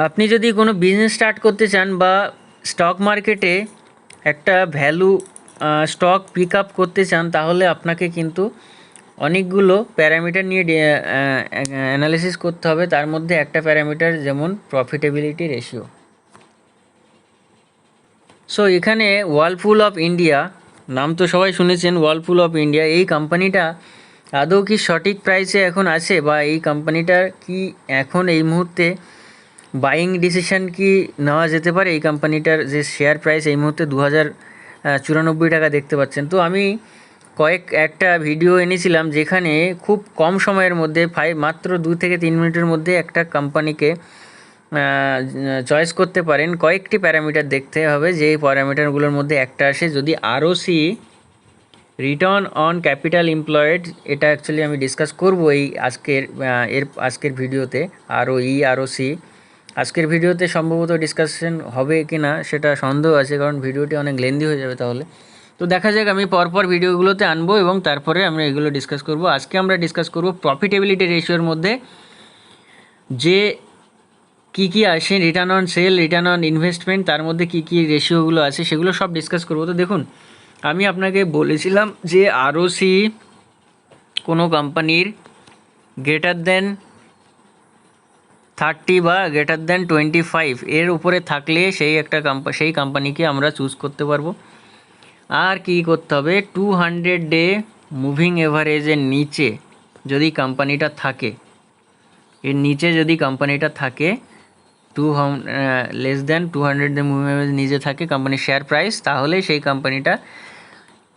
আপনি যদি কোনো বিজনেস স্টার্ট করতে চান বা স্টক মার্কেটে একটা ভ্যালু স্টক পিক আপ করতে চান, তাহলে আপনাকে কিন্তু অনেকগুলো প্যারামিটার নিয়ে অ্যানালিসিস করতে হবে। তার মধ্যে একটা প্যারামিটার যেমন প্রফিটেবিলিটি রেশিও। সো এখানে ওয়ার্লপুল অফ ইন্ডিয়া, নাম তো সবাই শুনেছেন ওয়ার্লপুল অফ ইন্ডিয়া, এই কোম্পানিটা আদৌ কি সঠিক প্রাইসে এখন আছে, বা এই কোম্পানিটার কি এখন এই মুহূর্তে বাইং ডিসিশন কি নেওয়া যেতে পারে? এই কোম্পানিটার যে শেয়ার প্রাইস এই মুহূর্তে 2094 টাকা দেখতে পাচ্ছেন। তো আমি একটা ভিডিও এনেছিলাম যেখানে খুব কম সময়ের মধ্যে মাত্র 2 থেকে 3 মিনিটের মধ্যে একটা কোম্পানিকে চয়েস করতে পারেন। কয়েকটি প্যারামিটার দেখতে হবে, যে প্যারামিটারগুলোর মধ্যে একটা আসে যদি ROC, return on capital employed, এটা অ্যাকচুয়ালি আমি ডিসকাস করব এই আজকের ভিডিওতে। আরওসি আজকের ভিডিওতে সম্ভবত ডিসকাশন হবে কি না সেটা সন্দেহ আছে, কারণ ভিডিওটি অনেক লেন্দি হয়ে যাবে তাহলে। তো দেখা যাক, আমি পরপর ভিডিওগুলোতে আনবো এবং তারপরে আমরা এগুলো ডিসকাস করব। আজকে আমরা ডিসকাস করব প্রফিটেবিলিটি রেশিওর মধ্যে যে কী আসে, return on sell, return on investment, তার মধ্যে কী রেশিওগুলো আছে সেগুলো সব ডিসকাস করবো। তো দেখুন, আমি আপনাকে বলেছিলাম যে আরওসি কোনো কোম্পানির গ্রেটার দেন 30 বা গ্রেটার দেন 25 এর উপরে থাকলে সেই কোম্পানিকে আমরা চুজ করতে পারবো। আর কি করতে হবে, 200 ডে মুভিং এভারেজের নিচে যদি কোম্পানিটা থাকে, এর নিচে যদি কোম্পানিটা থাকে, less than 200 day moving average নিচে থাকে কোম্পানির শেয়ার প্রাইস, তাহলে সেই কোম্পানিটা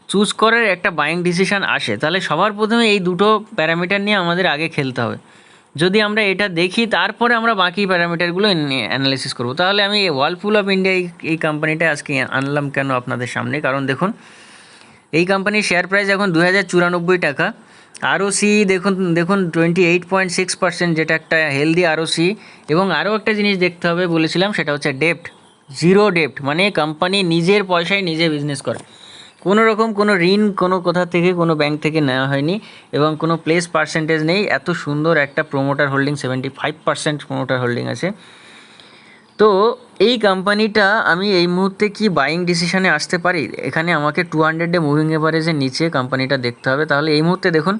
চুজ করার একটা বাইং ডিসিশান আসে। তাহলে সবার প্রথমে এই দুটো প্যারামিটার নিয়ে আমাদের আগে খেলতে হবে। যদি আমরা এটা দেখি, তারপরে আমরা বাকি প্যারামিটারগুলো অ্যানালিসিস করব। তাহলে আমি ওয়ার্লপুল অফ ইন্ডিয়া এই কোম্পানিটা আজকে আনলাম কেন আপনাদের সামনে, কারণ দেখুন এই কোম্পানির শেয়ার প্রাইস এখন 2094 টাকা। আরওসি দেখুন 28.6%, যেটা একটা হেলদি আরওসি। এবং আরও একটা জিনিস দেখতে হবে বলেছিলাম, সেটা হচ্ছে ডেপ্ট, জিরো ডেপ্ট, মানে কোম্পানি নিজের পয়সায় নিজে বিজনেস করে, কোনো রকম কোনো ঋণ কোনো কোথা থেকে কোনো ব্যাংক থেকে নেওয়া হয়নি, এবং কোনো প্লেস পার্সেন্টেজ নেই। এত সুন্দর একটা প্রোমোটার হোল্ডিং, 75% প্রোমোটার হোল্ডিং আছে। তো এই কোম্পানিটা আমি এই মুহূর্তে কি বাইং ডিসিশানে আসতে পারি? এখানে আমাকে 200 ডে মুভিং এভারেজের নিচে কোম্পানিটা দেখতে হবে। তাহলে এই মুহূর্তে দেখুন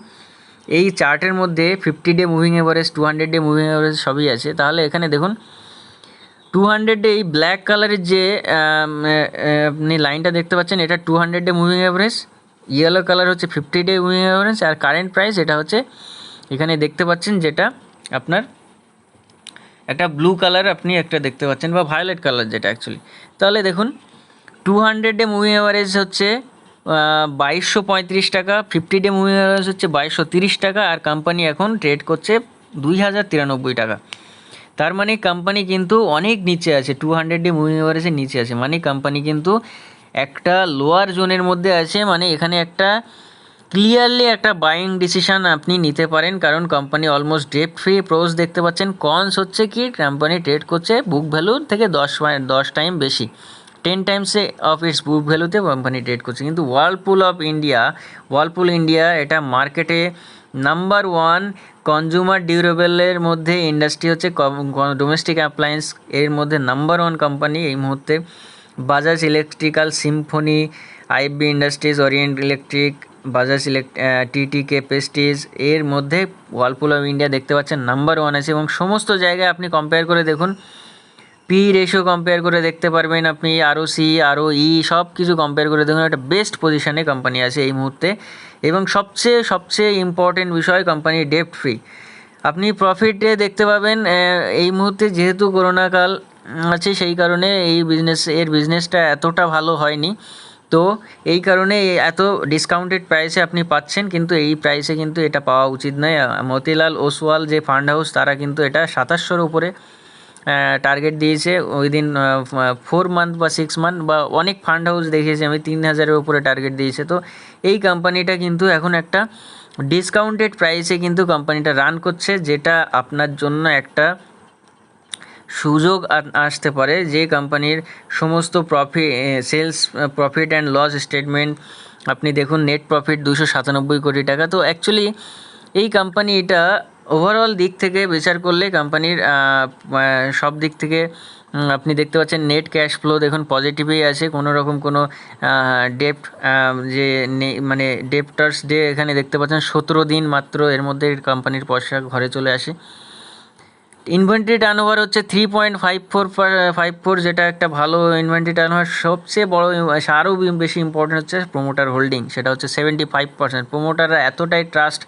এই চার্টের মধ্যে 50 day moving average, 200 day moving average সবই আছে। তাহলে এখানে দেখুন 200 ডে, এই ব্ল্যাক কালারের যে আপনি লাইনটা দেখতে পাচ্ছেন, এটা 200 day moving average, yellow colour হচ্ছে 50 ডে মুভিং এভারেজ, আর কারেন্ট প্রাইস এটা হচ্ছে এখানে দেখতে পাচ্ছেন, যেটা আপনার একটা ব্লু কালার আপনি একটা দেখতে পাচ্ছেন, বা ভায়োলেট কালার যেটা অ্যাকচুয়ালি। তাহলে দেখুন 200 ডে মুভিং এভারেজ হচ্ছে 2235 টাকা, 50 ডে মুভিং এভারেজ হচ্ছে 2230 টাকা, আর কোম্পানি এখন ট্রেড করছে 2093 টাকা। তার মানে কোম্পানি কিন্তু অনেক নিচে আছে, 200 ডে মুভিং এভারেজের নিচে আছে, মানে কোম্পানি কিন্তু একটা লোয়ার জোনের মধ্যে আছে। মানে এখানে একটা ক্লিয়ারলি একটা বাইং ডিসিশান আপনি নিতে পারেন, কারণ কোম্পানি অলমোস্ট ডেপ্ট ফ্রি। প্রোস দেখতে পাচ্ছেন, কনস হচ্ছে কি কোম্পানি ট্রেড করছে বুক ভ্যালু থেকে 10 টাইম বেশি, 10 টাইমসে অফ ইটস বুক ভ্যালুতে কোম্পানি ট্রেড করছে। কিন্তু ওয়ার্লপুল ইন্ডিয়া এটা মার্কেটে নাম্বার 1 কনজিউমার ডিউরেবলের মধ্যে ইন্ডাস্ট্রি হচ্ছে ডোমেস্টিক অ্যাপ্লায়েন্স, এর মধ্যে নাম্বার 1 কোম্পানি এই মুহূর্তে। Bajaj electrical, Symphony, IB industries, Orient electric, Bajaj TTK Prestige, এর মধ্যে ওয়ার্লপুল অফ ইন্ডিয়া দেখতে পাচ্ছেন নাম্বার 1 আছে। এবং সমস্ত জায়গায় আপনি কম্পেয়ার করে দেখুন, পি রেশিও কম্পেয়ার করে দেখতে পারবেন আপনি, আরওসি, আরওই সব কিছু কম্পেয়ার করে দেখুন, একটা বেস্ট পজিশানে কোম্পানি আছে এই মুহূর্তে। এবং সবচেয়ে ইম্পর্টেন্ট বিষয়, কোম্পানি ডেপ্ট ফ্রি। আপনি প্রফিটে দেখতে পাবেন এই মুহূর্তে, যেহেতু করোনাকাল আছে সেই কারণে এর বিজনেসটা এতটা ভালো হয়নি। তো এই কারণে এত ডিসকাউন্টেড প্রাইসে আপনি পাচ্ছেন, কিন্তু এই প্রাইসে কিন্তু এটা পাওয়া উচিত নয়। মতিলাল ওসওয়াল যে ফান্ড হাউস, তারা কিন্তু এটা 2700-র উপরে টার্গেট দিয়েছে উইদিন 4 মান্থ বা 6 মান্থ, বা অনেক ফান্ড হাউস দেখেছি আমি 3000-এর উপরে টার্গেট দিয়েছে। তো এই কোম্পানিটা কিন্তু এখন একটা ডিসকাউন্টেড প্রাইসে কিন্তু কোম্পানিটা রান করছে, যেটা আপনার জন্য একটা সুযোগ আসতে পারে। যে কোম্পানির সমস্ত sales profit and loss statement আপনি দেখুন, নেট প্রফিট 297 কোটি টাকা। তো অ্যাকচুয়ালি এই কোম্পানি এটা ওভারঅল দিক থেকে বিচার করলে কোম্পানির সব দিক থেকে আপনি দেখতে পাচ্ছেন নেট ক্যাশ ফ্লো দেখুন পজিটিভই আছে, কোনো রকম কোনো ডেপ্ট যে মানে ডেপ্টার্স ডে এখানে দেখতে পাচ্ছেন 17 দিন মাত্র, এর মধ্যে কোম্পানির পয়সা ঘরে চলে আসে। ইনভেন্টরি টার্নওভার হচ্ছে 3.54, যেটা একটা ভালো ইনভেন্টরি টার্নওভার। সবচেয়ে বড় আরও বেশি ইম্পর্টেন্ট হচ্ছে প্রোমোটার হোল্ডিং, সেটা হচ্ছে 75%। প্রোমোটাররা এতটাই ট্রাস্ট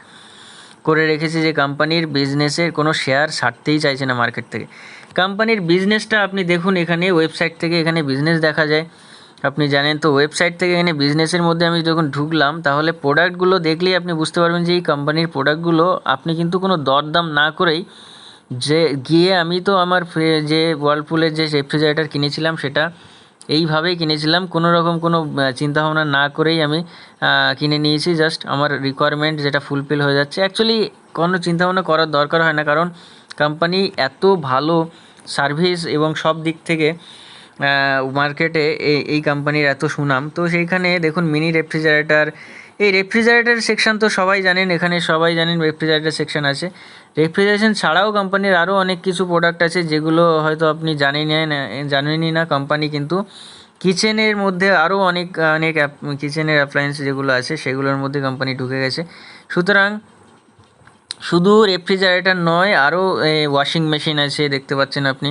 করে রেখেছে যে কোম্পানির বিজনেসের কোনো শেয়ার ছাড়তেই চাইছে না মার্কেট থেকে। কোম্পানির বিজনেসটা আপনি দেখুন, এখানে ওয়েবসাইট থেকে এখানে বিজনেস দেখা যায়, আপনি জানেন তো। ওয়েবসাইট থেকে এখানে বিজনেসের মধ্যে আমি যখন ঢুকলাম, তাহলে প্রোডাক্টগুলো দেখলেই আপনি বুঝতে পারবেন যে এই কোম্পানির প্রোডাক্টগুলো আপনি কিন্তু কোনো দরদাম না করেই যে গিয়ে আমি তো আমার যে ওয়ার্লপুলের যে রেফ্রিজারেটর কিনেছিলাম সেটা এইভাবেই কিনেছিলাম, কোনো রকম কোনো চিন্তাভাবনা না করেই আমি কিনে নিয়েছি। জাস্ট আমার রিকোয়ারমেন্ট যেটা ফুলফিল হয়ে যাচ্ছে, অ্যাকচুয়ালি কোনো চিন্তাভাবনা করার দরকার হয় না, কারণ কোম্পানি এত ভালো সার্ভিস এবং সব দিক থেকে মার্কেটে এই কোম্পানির এত সুনাম। তো সেইখানে দেখুন মিনি রেফ্রিজারেটর, এই রেফ্রিজারেটর সেকশন তো সবাই জানেন, এখানে সবাই জানেন রেফ্রিজারেটর সেকশন আছে। রেফ্রিজারেশন ছাড়াও কোম্পানির আরও অনেক কিছু প্রোডাক্ট আছে যেগুলো হয়তো আপনি জানেনই না। কোম্পানি কিন্তু কিচেনের মধ্যে আরও অনেক কিচেনের অ্যাপ্লায়েন্স যেগুলো আছে সেগুলোর মধ্যে কোম্পানি ঢুকে গেছে। সুতরাং শুধু রেফ্রিজারেটর নয়, আরও ওয়াশিং মেশিন আছে দেখতে পাচ্ছেন আপনি।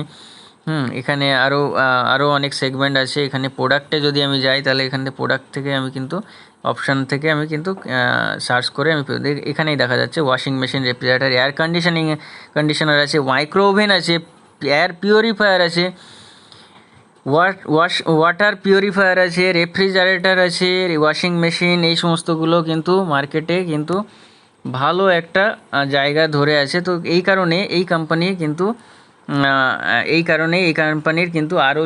এখানে আরও অনেক সেগমেন্ট আছে। এখানে প্রোডাক্টে যদি আমি যাই, তাহলে এখানে প্রোডাক্ট থেকে আমি কিন্তু অপশান থেকে আমি কিন্তু সার্চ করে আমি এখানেই দেখা যাচ্ছে washing machine, refrigerator, air conditioner আছে, মাইক্রো ওভেন আছে, এয়ার পিউরিফায়ার আছে, ওয়াটার পিউরিফায়ার আছে, রেফ্রিজারেটর আছে, ওয়াশিং মেশিন, এই সমস্তগুলো কিন্তু মার্কেটে কিন্তু ভালো একটা জায়গা ধরে আছে। তো এই কারণে এই কোম্পানির কিন্তু আরও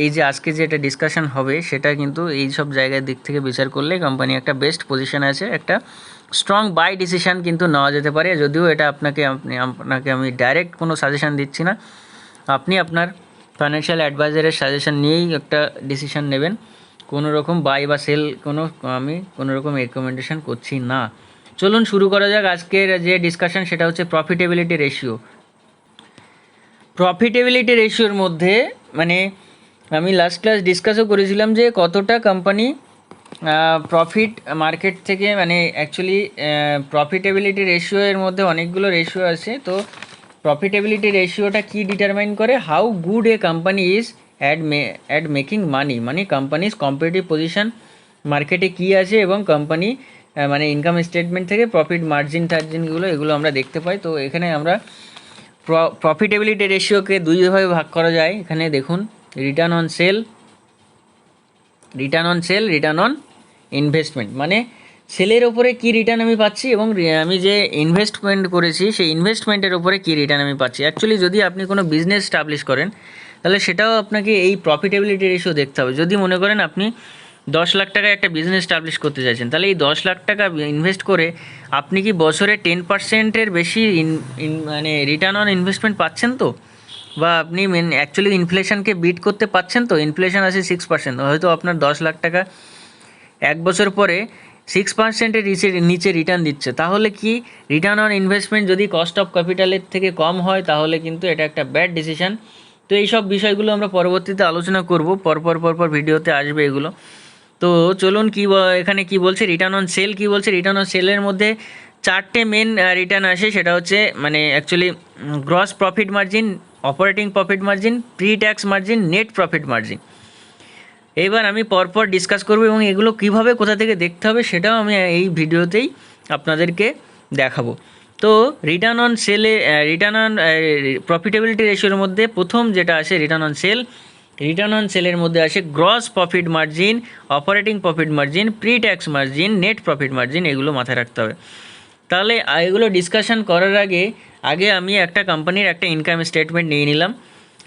এই যে আজকে যে একটা ডিসকাশন হবে, সেটা কিন্তু এই সব জায়গার দিক থেকে বিচার করলে কোম্পানি একটা বেস্ট পজিশন আছে, একটা স্ট্রং বাই ডিসিশান কিন্তু নেওয়া যেতে পারে। যদিও এটা আপনাকে আমি ডাইরেক্ট কোনো সাজেশান দিচ্ছি না, আপনি আপনার ফাইন্যান্সিয়াল অ্যাডভাইজারের সাজেশান নিয়েই একটা ডিসিশান নেবেন। কোনো রকম বাই বা সেল আমি কোনো রকম রেকমেন্ডেশন করছি না। চলুন শুরু করা যাক আজকের যে ডিসকাশন, সেটা হচ্ছে প্রফিটেবিলিটি রেশিও। প্রফিটেবিলিটি রেশিওর মধ্যে মানে আমি লাস্ট ক্লাস ডিসকাসও করেছিলাম যে কতটা কোম্পানি প্রফিট মার্কেট থেকে, মানে অ্যাকচুয়ালি প্রফিটেবিলিটি রেশিও এর মধ্যে অনেকগুলো রেশিও আছে। তো প্রফিটেবিলিটি রেশিওটা কি ডিটারমাইন করে? How good a company is at making মানি, মানে কোম্পানিজ কম্পিটিটিভ পজিশন মার্কেটে কী আছে, এবং কোম্পানি মানে ইনকাম স্টেটমেন্ট থেকে প্রফিট টার্জিনগুলো এগুলো আমরা দেখতে পাই। তো এখানে আমরা প্রফিটেবিলিটি রেশিওকে দুইভাবে ভাগ করা যায়। এখানে দেখুন return on sell, return on investment, মানে সেলের ওপরে কী রিটার্ন আমি পাচ্ছি এবং আমি যে ইনভেস্টমেন্ট করেছি সেই ইনভেস্টমেন্টের ওপরে কী রিটার্ন আমি পাচ্ছি। অ্যাকচুয়ালি যদি আপনি কোনো বিজনেস স্টাবলিশ করেন, তাহলে সেটাও আপনাকে এই প্রফিটেবিলিটি রেশিও দেখতে হবে। যদি মনে করেন আপনি 10 লাখ টাকায় একটা বিজনেস স্টাবলিশ করতে চাইছেন, তাহলে এই 10 লাখ টাকা ইনভেস্ট করে আপনি কি বছরে 10%-এর বেশি মানে রিটার্ন অন ইনভেস্টমেন্ট পাচ্ছেন তো? বা আপনি অ্যাকচুয়ালি ইনফ্লেশনকে বিট করতে পাচ্ছেন তো? ইনফ্লেশন আছে 6%, হয়তো আপনার 10 লাখ টাকা এক বছর পরে 6%-এর নিচে রিটার্ন দিচ্ছে, তাহলে কি রিটার্ন অন ইনভেস্টমেন্ট যদি কস্ট অফ ক্যাপিটালের থেকে কম হয়, তাহলে কিন্তু এটা একটা ব্যাড ডিসিশন। তো এই সব বিষয়গুলো আমরা পরবর্তীতে আলোচনা করব, পরপর ভিডিওতে আসবে এগুলো। তো চলুন এখানে কি বলছে রিটার্ন অন সেল, কি বলছে রিটার্ন অন সেলের মধ্যে 4টে মেন রিটার্ন আসে। সেটা হচ্ছে মানে actually gross profit margin, operating profit margin, pre tax margin, net profit margin. এবার আমি পরপর ডিসকাস করব এবং এগুলো কীভাবে কোথা থেকে দেখতে হবে সেটাও আমি এই ভিডিওতেই আপনাদেরকে দেখাবো। তো রিটার্ন অন প্রফিটেবিলিটি রেশিওর মধ্যে প্রথম যেটা আসে রিটার্ন অন সেলের মধ্যে আসে gross profit margin, operating profit margin, pre tax margin, net profit margin, এগুলো মাথায় রাখতে হবে। তাহলে এগুলো ডিসকাশন করার আগে আমি একটা কোম্পানির একটা ইনকাম স্টেটমেন্ট নিয়ে নিলাম।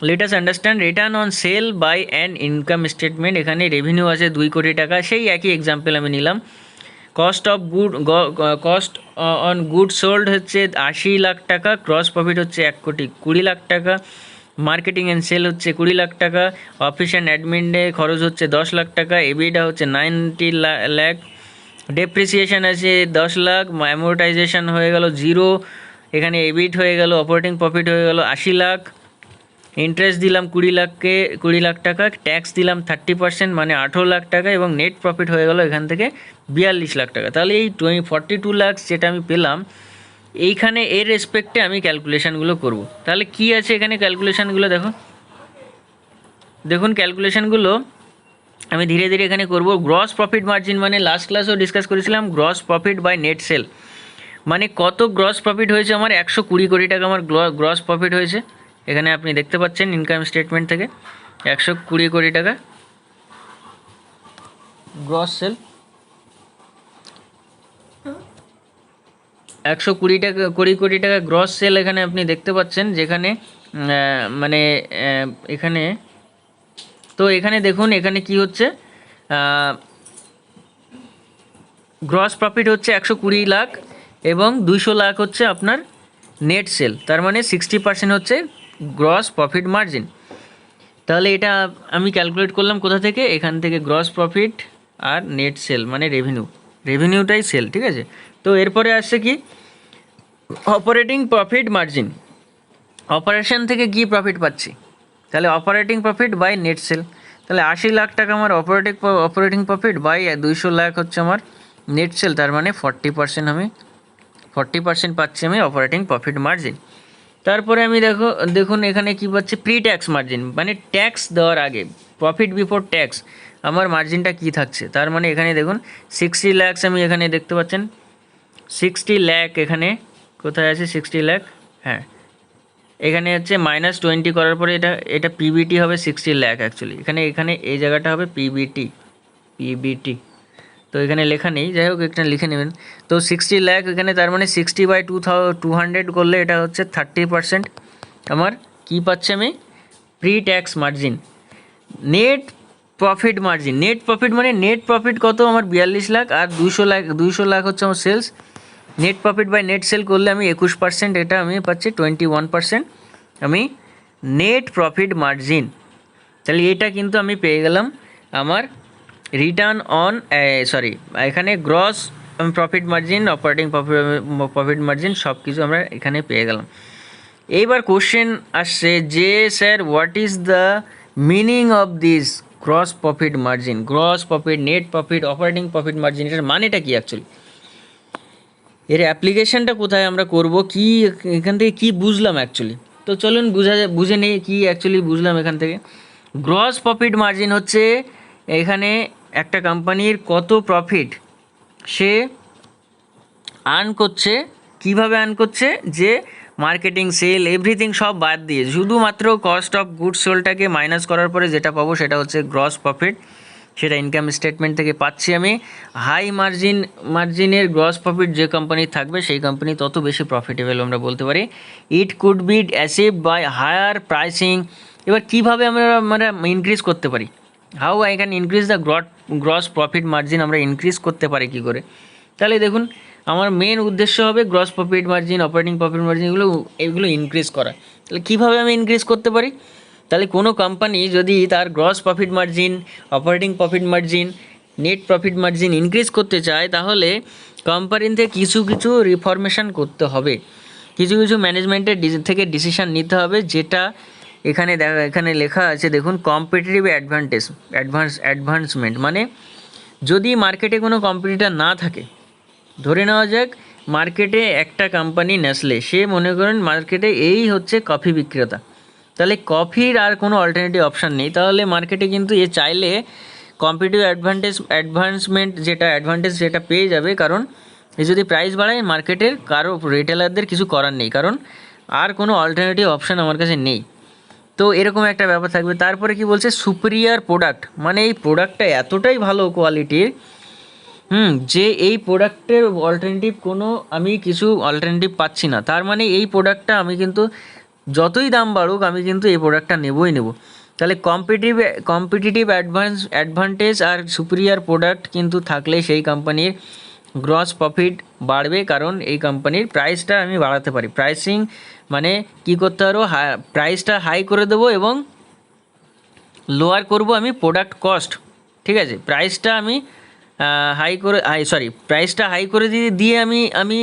Let us understand return on sale by an income statement. এখানে রেভিনিউ আছে 2 কোটি টাকা, সেই একই এক্সাম্পল আমি নিলাম। কস্ট অন গুড সোল্ড হচ্ছে 80 লাখ টাকা, গ্রস প্রফিট হচ্ছে 1,20 লাখ টাকা, মার্কেটিং অ্যান্ড সেল হচ্ছে 20 লাখ টাকা, অফিস অ্যান্ড অ্যাডমিনে খরচ হচ্ছে 10 লাখ টাকা, এবিডা হচ্ছে 90 লাখ, ডেপ্রিসিয়েশন আছে 10 লাখ, অ্যামোর্টাইজেশন হয়ে গেল 0, এখানে এবিট হয়ে গেল, অপারেটিং প্রফিট হয়ে গেল 80 লাখ, ইন্টারেস্ট দিলাম 20 লাখ টাকা, ট্যাক্স দিলাম 30% মানে 18 লাখ টাকা, এবং নেট প্রফিট হয়ে গেল এখান থেকে 42 লাখ টাকা। তাহলে এই 42 লাখ যেটা আমি পেলাম, এইখানে এর রেসপেক্টে আমি ক্যালকুলেশানগুলো করব। তাহলে কি আছে এখানে ক্যালকুলেশানগুলো দেখুন ক্যালকুলেশানগুলো আমি ধীরে ধীরে এখানে করব। গ্রস প্রফিট মার্জিন মানে লাস্ট ক্লাসেও ডিসকাস করেছিলাম, gross profit by net sale মানে কত গ্রস প্রফিট হয়েছে আমার, 120 কোটি টাকা আমার গ্রস প্রফিট হয়েছে। এখানে আপনি দেখতে পাচ্ছেন ইনকাম স্টেটমেন্ট থেকে 120 কোটি টাকা গ্রস সেল, 120 কোটি টাকা গ্রস সেল এখানে আপনি দেখতে পাচ্ছেন। যেখানে মানে এখানে তো এখানে দেখুন এখানে কি হচ্ছে, গ্রস প্রফিট হচ্ছে 120 লাখ এবং 200 লাখ হচ্ছে আপনার নেট সেল, তার মানে 60% হচ্ছে গ্রস প্রফিট মার্জিন। তাহলে এটা আমি ক্যালকুলেট করলাম কোথা থেকে, এখান থেকে গ্রস প্রফিট আর নেট সেল মানে রেভিনিউটাই সেল, ঠিক আছে। তো এরপরে আসছে কি অপারেটিং প্রফিট মার্জিন, অপারেশন থেকে কি প্রফিট পাচ্ছি, তাহলে operating profit by net sale. তাহলে 80 লাখ টাকা আমার অপারেটিং প্রফিট বাই 200 লাখ হচ্ছে আমার নেট সেল, তার মানে 40% পাচ্ছি আমি অপারেটিং প্রফিট মার্জিন। তারপরে আমি দেখুন এখানে কি পাচ্ছি, প্রি ট্যাক্স মার্জিন মানে ট্যাক্স দেওয়ার আগে, প্রফিট বিফোর ট্যাক্স আমার মার্জিনটা কি থাকছে। তার মানে এখানে দেখুন 60 লাখ আমি এখানে দেখতে পাচ্ছেন, 60 লাখ এখানে কোথায় আছে 60 লাখ, হ্যাঁ এখানে হচ্ছে -20 করার পরে এটা পিবিটি হবে 60 লাখ অ্যাকচুয়ালি, এখানে এই জায়গাটা হবে পিবিটি, তো এখানে লেখা নেই, যাই হোক এখানে লিখে নেবেন। তো 60 লাখ এখানে, তার মানে 60/200 করলে এটা হচ্ছে 30% আমার কি পাচ্ছে আমি pre tax margin. Net profit margin, net profit মানে নেট প্রফিট কত আমার 42 লাখ, আর 200 লাখ হচ্ছে আমার sales, net profit by net sale করলে আমি 21%, এটা আমি পাচ্ছি 21% আমি নেট প্রফিট মার্জিন। তাহলে এটা কিন্তু আমি পেয়ে গেলাম আমার রিটার্ন অন এখানে gross profit margin, operating profit margin সব কিছু আমরা এখানে পেয়ে গেলাম। এইবার কোশ্চেন আসছে যে sir what is the meaning of this gross profit margin, gross profit, net profit, operating profit margin, এটার মানেটা কি অ্যাকচুয়ালি, এর অ্যাপ্লিকেশনটা কোথায় আমরা করব, কি এখান থেকে কি বুঝলাম অ্যাকচুয়ালি। তো চলুন বুঝে নেই কি অ্যাকচুয়ালি বুঝলাম এখান থেকে। গ্রস প্রফিট মার্জিন হচ্ছে এখানে একটা কোম্পানির কত প্রফিট সে আর্ন করছে, কিভাবে আর্ন করছে, যে মার্কেটিং, সেল, এভরিথিং সব বাদ দিয়ে শুধুমাত্র কস্ট অফ গুডস সোল্ডটাকে মাইনাস করার পরে যেটা পাবো সেটা হচ্ছে গ্রস প্রফিট, সেটা ইনকাম স্টেটমেন্ট থেকে পাচ্ছি আমি। হাই মার্জিনের গ্রস প্রফিট যে কোম্পানি থাকবে সেই কোম্পানি তত বেশি প্রফিটেবল আমরা বলতে পারি। It could be achieved by higher pricing. এবার কীভাবে আমরা ইনক্রিজ করতে পারি, how I can increase the gross profit margin, আমরা ইনক্রিজ করতে পারি কী করে। তাহলে দেখুন আমার মেন উদ্দেশ্য হবে gross profit margin, operating profit margin এগুলো ইনক্রিজ করা। তাহলে কীভাবে আমি ইনক্রিজ করতে পারি, তাহলে কোনো কোম্পানি যদি তার gross profit margin, operating profit margin, net profit margin increase করতে চায়, তাহলে কোম্পানিতে কিছু রিফরমেশন করতে হবে, কিছু ম্যানেজমেন্টের থেকে ডিসিশন নিতে হবে, যেটা এখানে লেখা আছে দেখুন, কম্পিটিটিভ অ্যাডভান্সমেন্ট মানে যদি মার্কেটে কোনো কম্পিটিটর না থাকে, ধরে নেওয়া যাক মার্কেটে একটা কোম্পানি নেসলে, সে মনে করেন মার্কেটে এই হচ্ছে কফি বিক্রেতা, তাহলে কফির আর কোনো অল্টারনেটিভ অপশান নেই, তাহলে মার্কেটে কিন্তু এ চাইলে কম্পিটিটিভ অ্যাডভান্টেজ যেটা পেয়ে যাবে, কারণ এ যদি প্রাইস বাড়ায় মার্কেটের কারো রিটেলারদের কিছু করার নেই, কারণ আর কোনো অল্টারনেটিভ অপশান আমার কাছে নেই। তো এরকম একটা ব্যাপার থাকবে। তারপরে কি বলছে, সুপিরিয়ার প্রোডাক্ট মানে এই প্রোডাক্টটা এতটাই ভালো কোয়ালিটির, যে এই প্রোডাক্টের আমি কিছু অল্টারনেটিভ পাচ্ছি না, তার মানে এই প্রোডাক্টটা আমি কিন্তু যতই দাম বাড়ুক আমি কিন্তু এই প্রোডাক্টটা নেবই নেব। তাহলে কম্পিটিটিভ অ্যাডভান্টেজ আর সুপিরিয়ার প্রোডাক্ট কিন্তু থাকলে সেই কোম্পানির গ্রস প্রফিট বাড়বে, কারণ এই কোম্পানির প্রাইসটা আমি বাড়াতে পারি। প্রাইসিং মানে কি করতে পারবো, প্রাইসটা হাই করে দেবো এবং লোয়ার করব আমি প্রোডাক্ট কস্ট, ঠিক আছে, প্রাইসটা আমি হাই করে প্রাইসটা হাই করে দিয়ে আমি আমি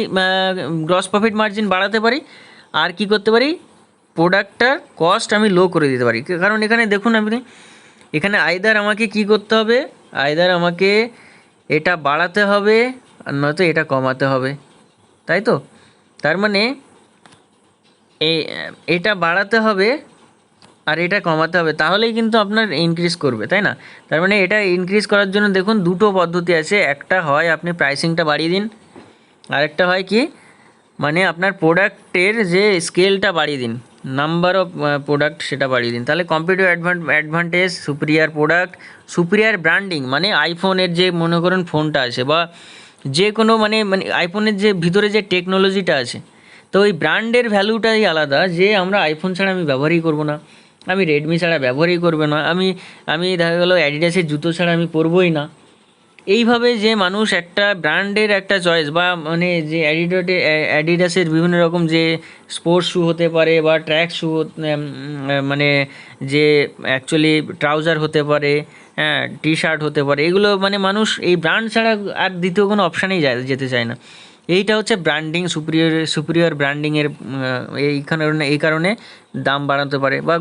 গ্রস প্রফিট মার্জিন বাড়াতে পারি। আর কি করতে পারি, প্রোডাক্টটার কস্ট আমি লো করে দিতে পারি। কারণ এখানে দেখুন আপনি, এখানে আইদার আমাকে কি করতে হবে, আইদার আমাকে এটা বাড়াতে হবে আর নয়তো এটা কমাতে হবে, তাই তো। তার মানে এটা বাড়াতে হবে আর এটা কমাতে হবে, তাহলেই কিন্তু আপনার ইনক্রিজ করবে, তাই না। তার মানে এটা ইনক্রিজ করার জন্য দেখুন দুটো পদ্ধতি আছে। একটা হয় আপনি প্রাইসিংটা বাড়িয়ে দিন, আরেকটা হয় কি, মানে আপনার প্রোডাক্টের যে স্কেলটা বাড়িয়ে দিন, নাম্বার অফ প্রোডাক্ট সেটা বাড়িয়ে দিন। তাহলে competitive advantage, superior product, superior branding, মানে আইফোনের যে মনে করুন ফোনটা আছে বা যে কোনো মানে মানে আইফোনের যে ভিতরে যে টেকনোলজিটা আছে, তো ওই ব্র্যান্ডের ভ্যালুটাই আলাদা, যে আমরা আইফোন ছাড়া আমি ব্যবহারই করবো না, আমি রেডমি ছাড়া ব্যবহারই করবে না, আমি আমি দেখা গেলো অ্যাডিডাসের জুতো ছাড়া আমি পরবই না। এইভাবে যে মানুষ একটা ব্র্যান্ডের একটা চয়েস বা মানে যে অ্যাডিডাসের বিভিন্ন রকম যে স্পোর্টস শ্যু হতে পারে বা ট্র্যাক শ্যু, মানে যে অ্যাকচুয়ালি ট্রাউজার হতে পারে, হ্যাঁ টি শার্ট হতে পারে, এগুলো মানে মানুষ এই ব্র্যান্ড ছাড়া আর দ্বিতীয় কোনো অপশানেই যেতে চায় না। এইটা হচ্ছে ব্র্যান্ডিং, সুপিরিয়র ব্র্যান্ডিংয়ের এই কারণে দাম বাড়াতে পারে। বা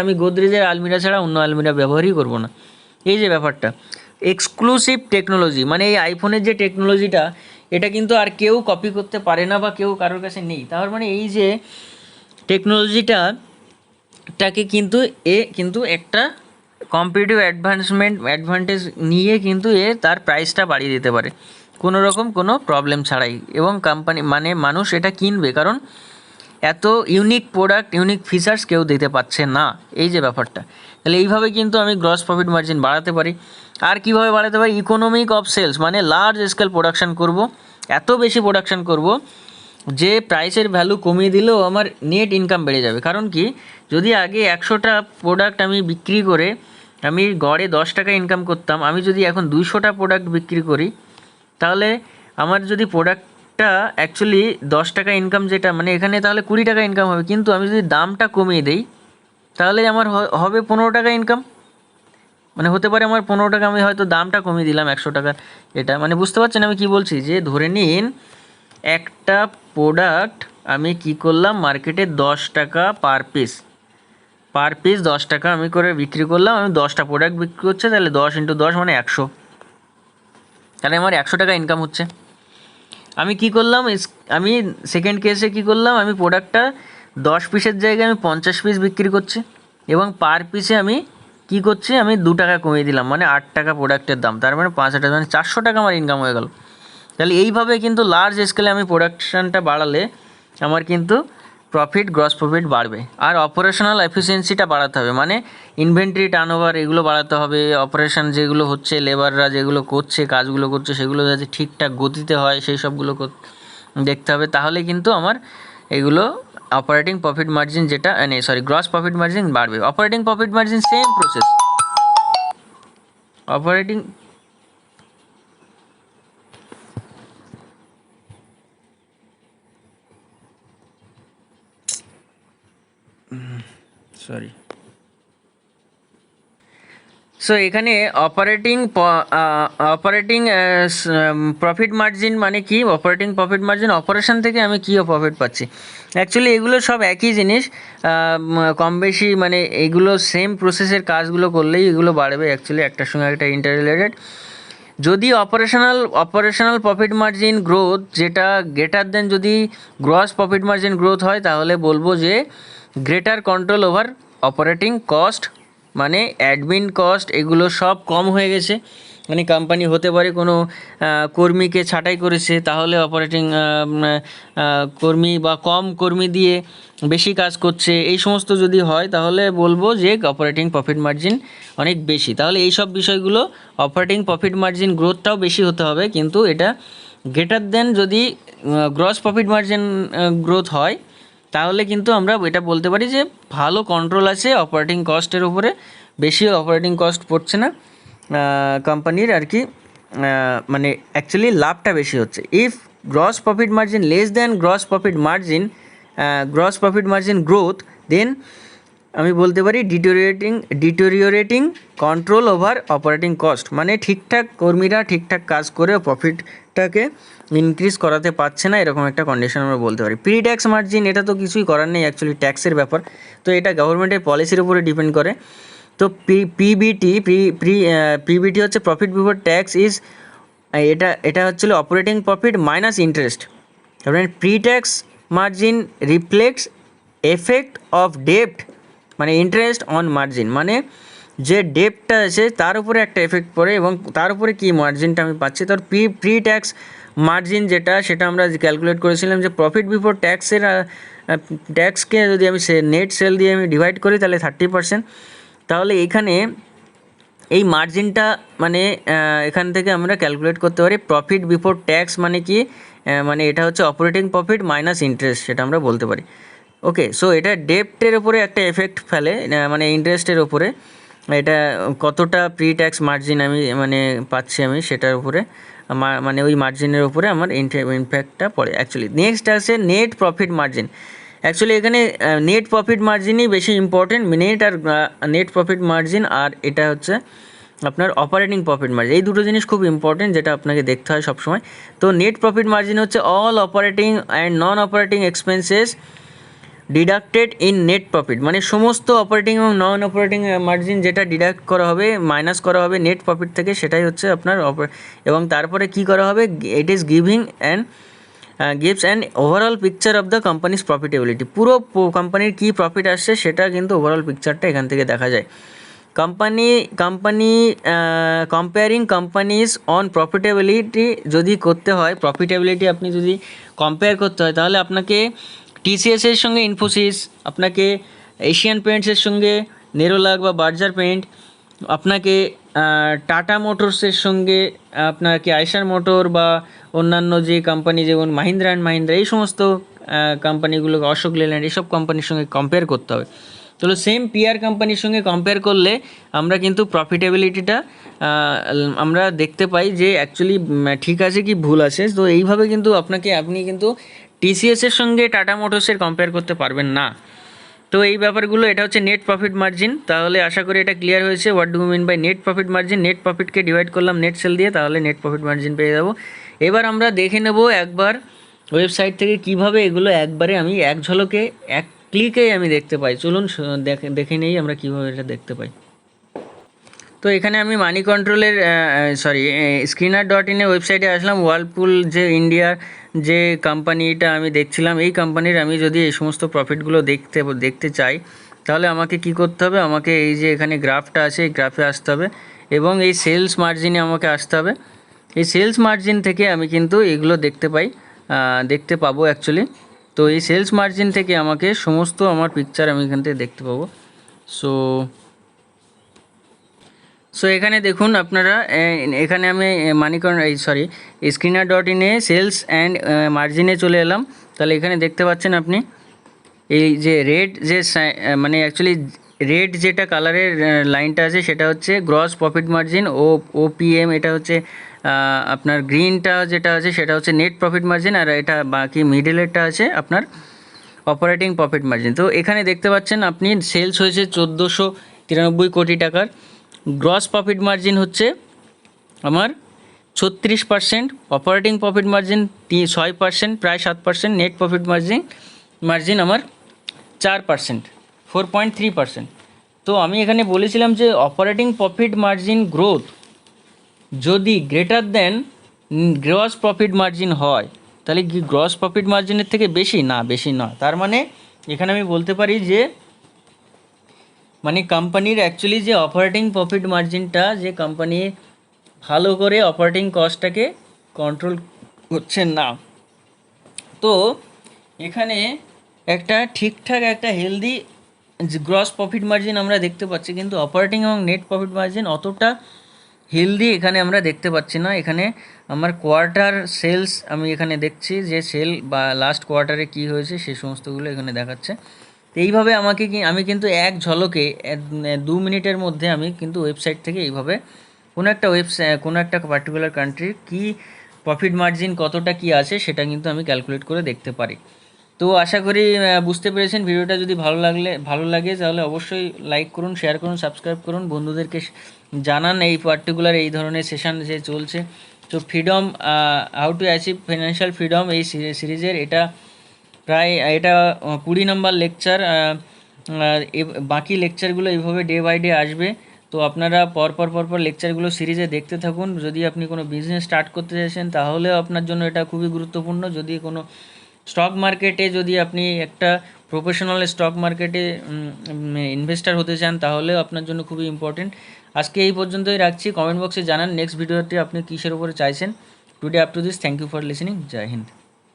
আমি গোদরেজের আলমিরা ছাড়া অন্য আলমিরা ব্যবহারই করব না, এই যে ব্যাপারটা। এক্সক্লুসিভ টেকনোলজি, মানে এই আইফোনের যে টেকনোলজিটা, এটা কিন্তু আর কেউ কপি করতে পারে না বা কেউ কারোর কাছে নেই। তার মানে এই যে টেকনোলজিটাকে কিন্তু একটা কম্পিটিটিভ অ্যাডভান্টেজ নিয়ে কিন্তু তার প্রাইসটা বাড়িয়ে দিতে পারে কোনো রকম কোনো প্রবলেম ছাড়াই, এবং কোম্পানি মানে মানুষ এটা কিনবে, কারণ এত ইউনিক প্রোডাক্ট, ইউনিক ফিচার্স কেউ দিতে পারছে না, এই যে ব্যাপারটা। তাহলে এইভাবে কিন্তু আমি গ্রস প্রফিট মার্জিন বাড়াতে পারি। আর কীভাবে বাড়াতে পারি, ইকোনমিক অফ সেলস, মানে লার্জ স্কেল প্রোডাকশান করব, এত বেশি প্রোডাকশান করব যে প্রাইসের ভ্যালু কমিয়ে দিলেও আমার নেট ইনকাম বেড়ে যাবে। কারণ কি, যদি আগে 100টা প্রোডাক্ট আমি বিক্রি করে আমি গড়ে 10 টাকা ইনকাম করতাম, আমি যদি এখন 200টা প্রোডাক্ট বিক্রি করি, তাহলে আমার যদি প্রোডাক্টটা অ্যাকচুয়ালি 10 টাকা ইনকাম, যেটা মানে এখানে তাহলে 20 টাকা ইনকাম হবে, কিন্তু আমি যদি দামটা কমিয়ে দিই তাহলে আমার হবে 15 টাকা ইনকাম। মানে হতে পারে আমার 15 টাকা, আমি হয়তো দামটা কমিয়ে দিলাম 100 টাকার। এটা মানে বুঝতে পারছেন আমি কি বলছি, যে ধরে নিন একটা প্রোডাক্ট আমি কি করলাম, মার্কেটে 10 টাকা পার পিস 10 টাকা আমি করে বিক্রি করলাম, আমি 10টা প্রোডাক্ট বিক্রি করছে, তাহলে 10 × 10 মানে 100, তাহলে আমার 100 টাকা ইনকাম হচ্ছে। আমি কি করলাম, আমি সেকেন্ড কেসে কি করলাম, আমি প্রোডাক্টটা 10 পিসের জায়গায় আমি 50 পিস বিক্রি করছি, এবং পার পিসে আমি কি করছি, আমি 2 টাকা কমিয়ে দিলাম, মানে 8 টাকা প্রোডাক্টের দাম, তার মানে 5 টাকা, মানে 400 টাকা আমার ইনকাম হয়ে গেল। তাহলে এইভাবে কিন্তু লার্জ স্কেলে আমি প্রোডাকশানটা বাড়ালে আমার কিন্তু গ্রস প্রফিট বাড়বে। আর অপারেশনাল এফিসিয়েন্সিটা বাড়াতে হবে, মানে ইনভেন্টরি টার্নওভার এগুলো বাড়াতে হবে, অপারেশন যেগুলো হচ্ছে, লেবাররা যেগুলো করছে, কাজগুলো করছে, সেগুলো যাতে ঠিকঠাক গতিতে হয় সেই সবগুলো দেখতে হবে। তাহলে কিন্তু আমার এগুলো অপারেটিং প্রফিট মার্জিন যেটা গ্রস প্রফিট মার্জিন বাড়বে। Operating profit margin same process, operating so এখানে অপারেটিং প্রফিট মার্জিন মানে কি, অপারেটিং প্রফিট মার্জিন অপারেশন থেকে আমি কী প্রফিট পাচ্ছি। অ্যাকচুয়ালি এগুলো সব একই জিনিস, কম বেশি মানে এগুলো সেম প্রসেসের কাজগুলো করলেই এগুলো বাড়বে, অ্যাকচুয়ালি একটার সঙ্গে একটা ইন্টার রিলেটেড। যদি অপারেশনাল প্রফিট মার্জিন গ্রোথ যেটা গ্রেটার দেন যদি গ্রস প্রফিট মার্জিন গ্রোথ হয়, তাহলে বলবো যে greater control over operating cost, মানে অ্যাডমিন কস্ট এগুলো সব কম হয়ে গেছে। মানে কোম্পানি হতে পারে কোনো কর্মীকে ছাঁটাই করেছে, তাহলে অপারেটিং কর্মী বা কম কর্মী দিয়ে বেশি কাজ করছে, এই সমস্ত যদি হয় তাহলে বলবো যে অপারেটিং প্রফিট মার্জিন অনেক বেশি। তাহলে এই সব বিষয়গুলো অপারেটিং প্রফিট মার্জিন গ্রোথটাও বেশি হতে হবে, কিন্তু এটা গ্রেটার দেন যদি গ্রস প্রফিট মার্জিন গ্রোথ হয়, তাহলে কিন্তু আমরা এটা বলতে পারি যে ভালো কন্ট্রোল আছে অপারেটিং কস্টের উপরে, বেশি অপারেটিং কস্ট পড়ছে না কোম্পানির আর কি, মানে অ্যাকচুয়ালি লাভটা বেশি হচ্ছে। If gross profit margin less than gross profit margin growth, then আমি বলতে পারি deteriorating control over operating cost, মানে ঠিকঠাক কর্মীরা ঠিকঠাক কাজ করে প্রফিটটাকে ইনক্রিজ করাতে পারছে না, এরকম একটা কন্ডিশন আমরা বলতে পারি। প্রি ট্যাক্স মার্জিন, এটা তো কিছুই করার নেই, অ্যাকচুয়ালি ট্যাক্সের ব্যাপার, তো এটা গভর্নমেন্টের পলিসির উপরে ডিপেন্ড করে। তো পিবিটি হচ্ছে প্রফিট বিফোর ট্যাক্স ইজ, এটা হচ্ছিল অপারেটিং প্রফিট মাইনাস ইন্টারেস্ট। তারপরে pre tax margin reflects effect of ডেপ্ট, মানে ইন্টারেস্ট অন মার্জিন, মানে যে ডেপ্টটা আছে তার উপরে একটা এফেক্ট পড়ে এবং তার উপরে কী মার্জিনটা আমি পাচ্ছি। তার প্রি ট্যাক্স মার্জিন যেটা, সেটা আমরা ক্যালকুলেট করেছিলাম যে প্রফিট বিফোর ট্যাক্সের ট্যাক্সকে যদি আমি নেট সেল দিয়ে আমি ডিভাইড করি তাহলে 30%। তাহলে এখানে এই মার্জিনটা মানে এখান থেকে আমরা ক্যালকুলেট করতে পারি প্রফিট বিফোর ট্যাক্স মানে কি, মানে এটা হচ্ছে অপারেটিং প্রফিট মাইনাস ইন্টারেস্ট, সেটা আমরা বলতে পারি। ওকে, সো এটা ডেপ্টের ওপরে একটা এফেক্ট ফেলে, মানে ইন্টারেস্টের ওপরে, এটা কতটা প্রি ট্যাক্স মার্জিন আমি মানে পাচ্ছি আমি সেটার উপরে, মানে ওই মার্জিনের উপরে আমার ইম্প্যাক্টটা পড়ে অ্যাকচুয়ালি। নেক্সট আছে নেট প্রফিট মার্জিন। অ্যাকচুয়ালি এখানে নেট প্রফিট মার্জিনই বেশি ইম্পর্টেন্ট, নেট প্রফিট মার্জিন, আর এটা হচ্ছে আপনার অপারেটিং প্রফিট মার্জিন, এই দুটো জিনিস খুব ইম্পর্টেন্ট যেটা আপনাকে দেখতে হয় সবসময়। তো নেট প্রফিট মার্জিন হচ্ছে all operating and non operating expenses deducted in net profit, মানে সমস্ত অপারেটিং এবং নন অপারেটিং মার্জিন যেটা ডিডাক্ট করা হবে, মাইনাস করা হবে নেট প্রফিট থেকে, সেটাই হচ্ছে আপনার এবং তারপরে কি করা হবে, it is gives an overall picture of the company's profitability, পুরো কোম্পানির কী প্রফিট আসছে সেটা কিন্তু ওভারঅল পিকচারটা এখান থেকে দেখা যায়। কম্পেয়ারিং কোম্পানিজ অন প্রফিটেবিলিটি যদি করতে হয়, প্রফিটেবিলিটি আপনি যদি কম্পেয়ার করতে হয়, তাহলে আপনাকে টিসিএসের সঙ্গে ইনফোসিস, আপনাকে এশিয়ান পেইন্টসের সঙ্গে নেরোলাক বা বার্জার পেইন্ট, আপনাকে টাটা মোটরসের সঙ্গে আপনাকে আইসার মোটর বা অন্যান্য যে কোম্পানি যেমন মাহিন্দ্রা অ্যান্ড মাহিন্দ্রা, এই সমস্ত কোম্পানিগুলোকে, অশোক লেল্যান্ড, এইসব কোম্পানির সঙ্গে কম্পেয়ার করতে হবে। তো সেম পিআর কোম্পানির সঙ্গে কম্পেয়ার করলে আমরা কিন্তু প্রফিটেবিলিটিটা আমরা দেখতে পাই যে অ্যাকচুয়ালি ঠিক আছে কি ভুল আছে। তো এইভাবে কিন্তু আপনি কিন্তু টিসিএসের সঙ্গে টাটা মোটরসের কম্পেয়ার করতে পারবেন না। তো এই ব্যাপারগুলো, এটা হচ্ছে নেট প্রফিট মার্জিন। তাহলে আশা করি এটা ক্লিয়ার হয়েছে, what do mean by net profit margin. Net প্রফিটকে ডিভাইড করলাম নেট সেল দিয়ে, তাহলে নেট প্রফিট মার্জিন পেয়ে যাবো। এবার আমরা দেখে নেব একবার ওয়েবসাইট থেকে কিভাবে এগুলো একবারে আমি এক ঝলকে এক ক্লিকেই আমি দেখতে পাই। চলুন দেখে নেই আমরা কীভাবে এটা দেখতে পাই। তো এখানে আমি মানি কন্ট্রোলের screener.in ওয়েবসাইটে আসলাম। ওয়ার্লপুল যে ইন্ডিয়ার যে কোম্পানিটা আমি দেখছিলাম, এই কোম্পানির আমি যদি এই সমস্ত প্রফিটগুলো দেখতে চাই, তাহলে আমাকে কি করতে হবে, আমাকে এই যে এখানে গ্রাফটা আছে এই গ্রাফে আসতে হবে এবং এই সেলস মার্জিনে আমাকে আসতে হবে। এই সেলস মার্জিন থেকে আমি কিন্তু এগুলো দেখতে পাবো অ্যাকচুয়ালি। তো এই সেলস মার্জিন থেকে আমাকে সমস্ত আমার পিকচার আমি এখান থেকে দেখতে পাবো। সো এখানে দেখুন আপনারা, এখানে আমি screener.in সেলস অ্যান্ড মার্জিনে চলে এলাম। তাহলে এখানে দেখতে পাচ্ছেন আপনি এই যে রেড যে মানে অ্যাকচুয়ালি রেড যেটা কালারের লাইনটা আছে সেটা হচ্ছে গ্রস প্রফিট মার্জিন, ওপিএম, এটা হচ্ছে আপনার গ্রিনটা যেটা আছে সেটা হচ্ছে নেট প্রফিট মার্জিন, আর এটা বাকি মিডলেরটা আছে আপনার অপারেটিং প্রফিট মার্জিন। তো এখানে দেখতে পাচ্ছেন আপনি সেলস হয়েছে 1493 কোটি টাকার, গ্রস প্রফিট মার্জিন হচ্ছে আমার 36%, অপারেটিং প্রফিট মার্জিন 6%, প্রায় 7%, নেট প্রফিট মার্জিন আমার 4%, 4.3%। তো আমি এখানে বলেছিলাম যে অপারেটিং প্রফিট মার্জিন গ্রোথ যদি greater than gross profit margin হয়, তাহলে কি গ্রস প্রফিট মার্জিনের থেকে বেশি না। তার মানে এখানে আমি বলতে পারি যে মানে কোম্পানির অ্যাকচুয়ালি যে অপারেটিং প্রফিট মার্জিনটা, যে কোম্পানি ভালো করে অপারেটিং কস্টটাকে কন্ট্রোল করছে না। তো এখানে একটা ঠিকঠাক একটা হেলদি গ্রস প্রফিট মার্জিন আমরা দেখতে পাচ্ছি, কিন্তু অপারেটিং এবং নেট প্রফিট মার্জিন অতটা হেলদি এখানে আমরা দেখতে পাচ্ছি না। এখানে আমার কোয়ার্টার সেলস আমি এখানে দেখছি যে সেল বা লাস্ট কোয়ার্টারে কি হয়েছে সেই সমস্তগুলো এখানে দেখাচ্ছে। তো এইভাবে আমি কিন্তু এক ঝলকে 2 মিনিটের মধ্যে আমি কিন্তু ওয়েবসাইট থেকে এইভাবে কোনো একটা পার্টিকুলার কান্ট্রির কি প্রফিট মার্জিন কতটা কি আছে সেটা কিন্তু আমি ক্যালকুলেট করে দেখতে পারি। তো আশা করি বুঝতে পেরেছেন। ভিডিওটা যদি ভালো লাগে তাহলে অবশ্যই লাইক করুন, শেয়ার করুন, সাবস্ক্রাইব করুন, বন্ধুদেরকে জানান এই পার্টিকুলার এই ধরনের সেশন যে চলছে। তো freedom, how to achieve financial freedom, এই সিরিজের এটা প্রায় 20 নম্বর লেকচার। বাকি লেকচারগুলো এইভাবে ডে বাই ডে আসবে। তো আপনারা পরপর লেকচারগুলো সিরিজে দেখতে থাকুন। যদি আপনি কোনো বিজনেস স্টার্ট করতে চাইছেন তাহলেও আপনার জন্য এটা খুবই গুরুত্বপূর্ণ। যদি কোনো স্টক মার্কেটে যদি আপনি একটা প্রফেশনাল স্টক মার্কেটে ইনভেস্টার হতে চান তাহলেও আপনার জন্য খুবই ইম্পর্টেন্ট। আজকে এই পর্যন্তই রাখছি। কমেন্ট বক্সে জানান নেক্সট ভিডিওতে আপনি কিসের উপরে চাইছেন। Today up to this, thank you for listening. জয় হিন্দ।